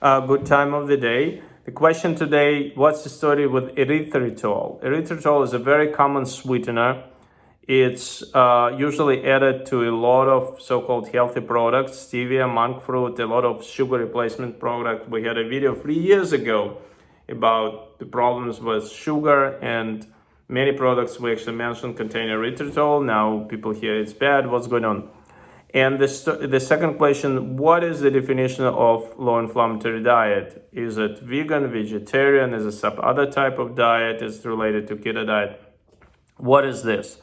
Good time of the day. The question today, what's the story with erythritol? Erythritol is a very common sweetener. It's usually added to a lot of so-called healthy products, stevia, monk fruit, a lot of sugar replacement product. We had a video 3 years ago about the problems with sugar, and many products we actually mentioned contain erythritol. Now people hear it's bad. What's going on? And the second question, what is the definition of low inflammatory diet? Is it vegan, vegetarian? Is it some other type of diet? Is it related to keto diet? What is this?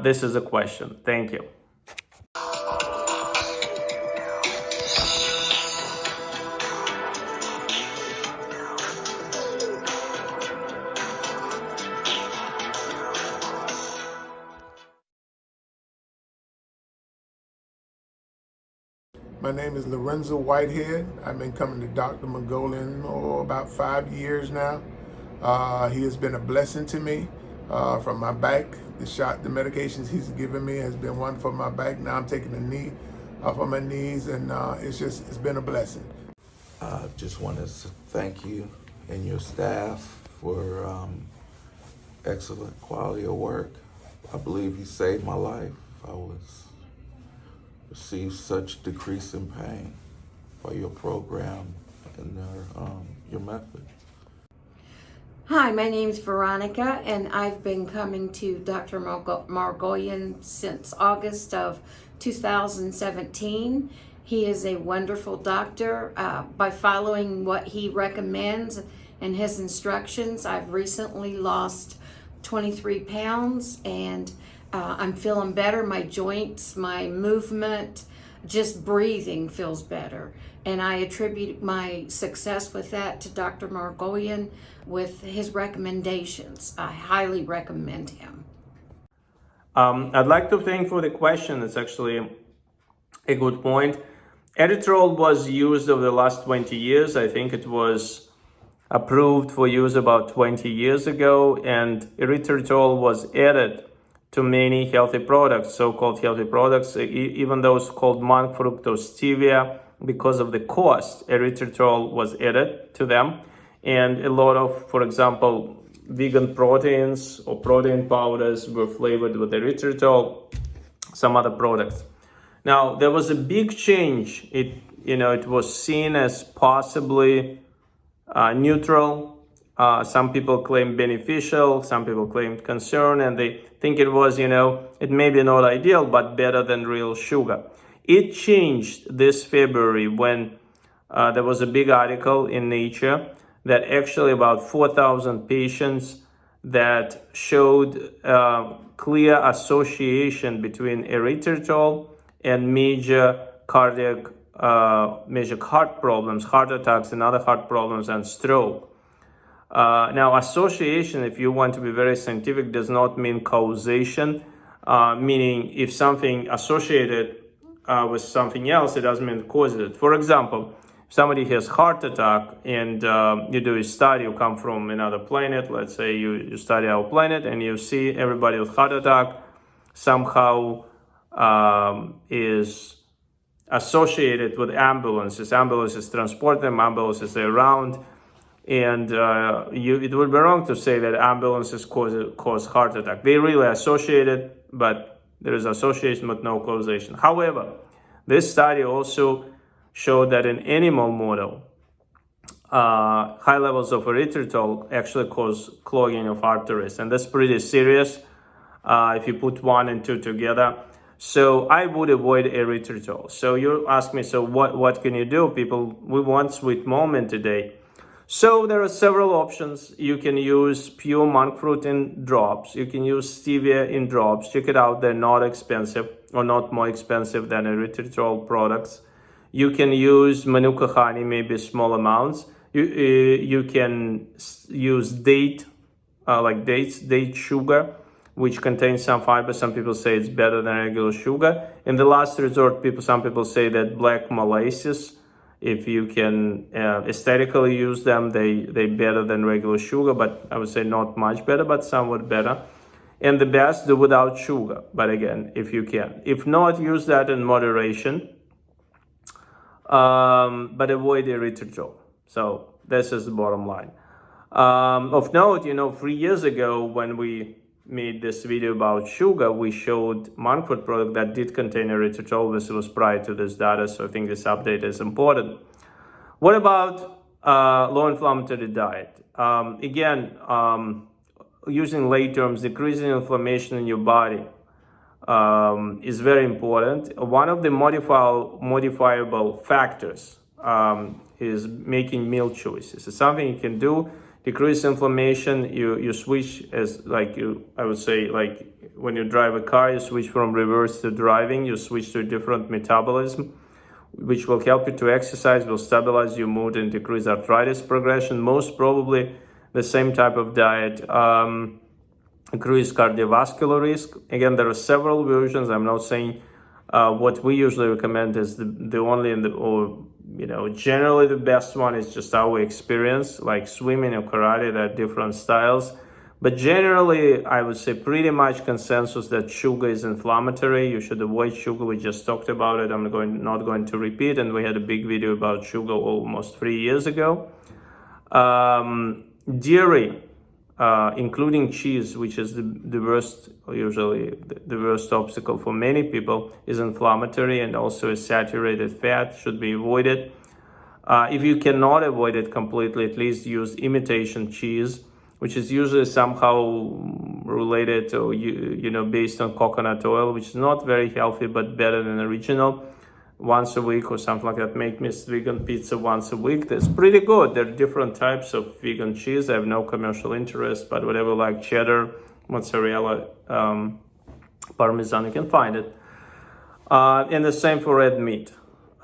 This is a question. Thank you. My name is Lorenzo Whitehead. I've been coming to Dr. Mongolian about 5 years now. He has been a blessing to me from my back. The medications he's given me has been one for my back. Now I'm taking a knee off of my knees, and it's been a blessing. I just want to thank you and your staff for excellent quality of work. I believe you saved my life. I received such decrease in pain by your program and your method. Hi, my name's Veronica, and I've been coming to Dr. Margoyan since August of 2017. He is a wonderful doctor. By following what he recommends and his instructions, I've recently lost 23 pounds, and I'm feeling better. My joints, my movement, just breathing feels better. And I attribute my success with that to Dr. Margoyan with his recommendations. I highly recommend him. I'd like to thank for the question. It's actually a good point. Erythritol was used over the last 20 years. I think it was approved for use about 20 years ago, and erythritol was added to many healthy products, so-called healthy products, even those called monk fructose stevia. Because of the cost, erythritol was added to them, and a lot of, for example, vegan proteins or protein powders were flavored with erythritol, some other products. Now, there was a big change. It was seen as possibly neutral. Some people claim beneficial, some people claim concern, and they think it was, it may be not ideal, but better than real sugar. It changed this February when there was a big article in Nature that actually about 4,000 patients that showed clear association between erythritol and major heart problems, heart attacks and other heart problems, and stroke. Now, association, if you want to be very scientific, does not mean causation, meaning if something associated with something else, it doesn't mean it causes it. For example, if somebody has heart attack and you do a study, you come from another planet, let's say you study our planet, and you see everybody with heart attack somehow is associated with ambulances. Ambulances transport them, ambulances are around. And it would be wrong to say that ambulances cause heart attack. They really associated, but there is association but no causation. However, this study also showed that in animal model, high levels of erythritol actually cause clogging of arteries, and that's pretty serious if you put 1 and 2 together. So I would avoid erythritol. So you ask me, so what can you do? People, we want sweet moment today. So there are several options. You can use pure monk fruit in drops. You can use stevia in drops. Check it out. They're not expensive, or not more expensive than erythritol products. You can use manuka honey, maybe small amounts. You can use date sugar, which contains some fiber. Some people say it's better than regular sugar. In the last resort, some people say that black molasses, if you can aesthetically use them, they're better than regular sugar, but I would say not much better, but somewhat better. And the best, do without sugar, but again, if you can. If not, use that in moderation. but avoid erythritol. So this is the bottom line. Of note, 3 years ago when we made this video about sugar, we showed monk food product that did contain erythritol. This was prior to this data, so I think this update is important. What about low inflammatory diet? Again, using lay terms, decreasing inflammation in your body is very important. One of the modifiable factors is making meal choices. It's something you can do. Decrease inflammation. You switch I would say, like when you drive a car, you switch from reverse to driving. You switch to a different metabolism, which will help you to exercise, will stabilize your mood and decrease arthritis progression. Most probably the same type of diet increase cardiovascular risk. Again, there are several versions. I'm not saying what we usually recommend is the only generally the best one is just our experience, like swimming or karate. There are different styles, but generally I would say pretty much consensus that sugar is inflammatory. You should avoid sugar. We just talked about it. I'm not going to repeat, and we had a big video about sugar almost 3 years ago. Dairy, including cheese, which is the worst, usually the worst obstacle for many people, is inflammatory, and also is saturated fat, should be avoided. If you cannot avoid it completely, at least use imitation cheese, which is usually somehow related to, based on coconut oil, which is not very healthy, but better than original. Once a week or something like that. Make me vegan pizza once a week. That's pretty good. There are different types of vegan cheese. I have no commercial interest, but whatever, like cheddar, mozzarella, parmesan, you can find it. And the same for red meat.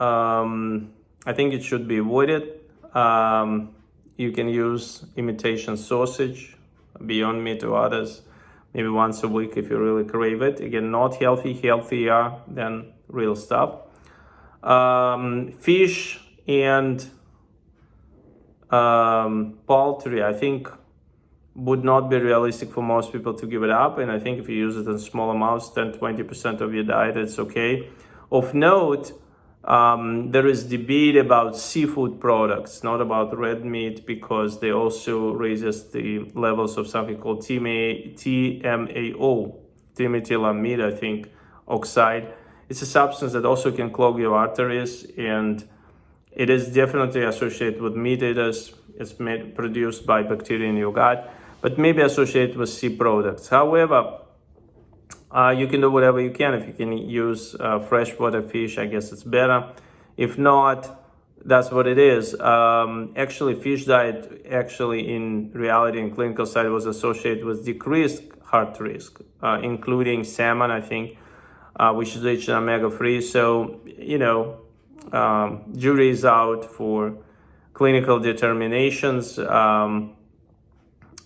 I think it should be avoided. You can use imitation sausage, Beyond Meat or others, maybe once a week if you really crave it. Again, not healthy, healthier than real stuff. Fish and poultry, I think, would not be realistic for most people to give it up. And I think if you use it in small amounts, 10-20% of your diet, it's okay. Of note, there is debate about seafood products, not about red meat, because they also raises the levels of something called TMAO, trimethylamide, I think, oxide. It's a substance that also can clog your arteries, and it is definitely associated with meat eaters. It's produced by bacteria in your gut, but maybe associated with sea products. However, you can do whatever you can. If you can use freshwater fish, I guess it's better. If not, that's what it is. Actually, fish diet, in reality, in clinical study, was associated with decreased heart risk, including salmon, I think, which is rich in omega-3. So, jury is out for clinical determinations.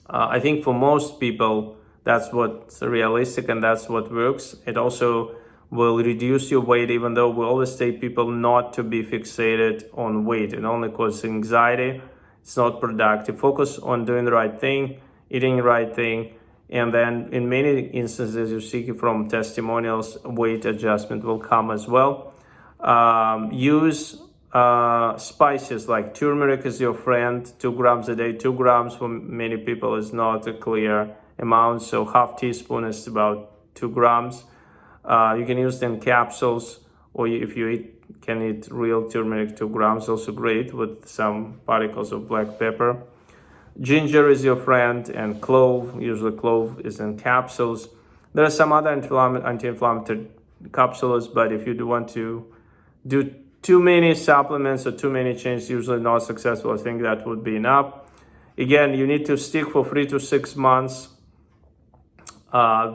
I think for most people, that's what's realistic and that's what works. It also will reduce your weight, even though we always tell people not to be fixated on weight. It only causes anxiety. It's not productive. Focus on doing the right thing, eating the right thing, and then in many instances you see from testimonials, weight adjustment will come as well. Use spices like turmeric is your friend. 2 grams a day. 2 grams for many people is not a clear amount, so half teaspoon is about 2 grams. You can use them in capsules, or if you can eat real turmeric, 2 grams, also great, with some particles of black pepper. Ginger is your friend, and clove, usually clove is in capsules. There are some other anti-inflammatory capsules, but if you do want to do too many supplements or too many changes, usually not successful. I think that would be enough. Again, you need to stick for 3 to 6 months.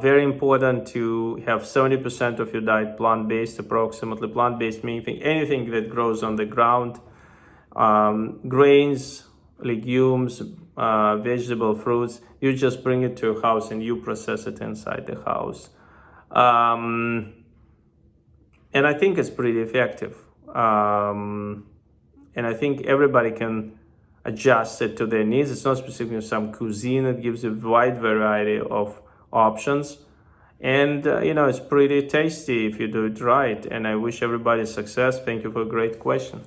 Very important to have 70% of your diet plant-based, approximately. Plant-based meaning anything that grows on the ground, grains, legumes, vegetable fruits. You just bring it to your house and you process it inside the house. And I think it's pretty effective. And I think everybody can adjust it to their needs. It's not specific to some cuisine. It gives a wide variety of options. And it's pretty tasty if you do it right. And I wish everybody success. Thank you for a great question.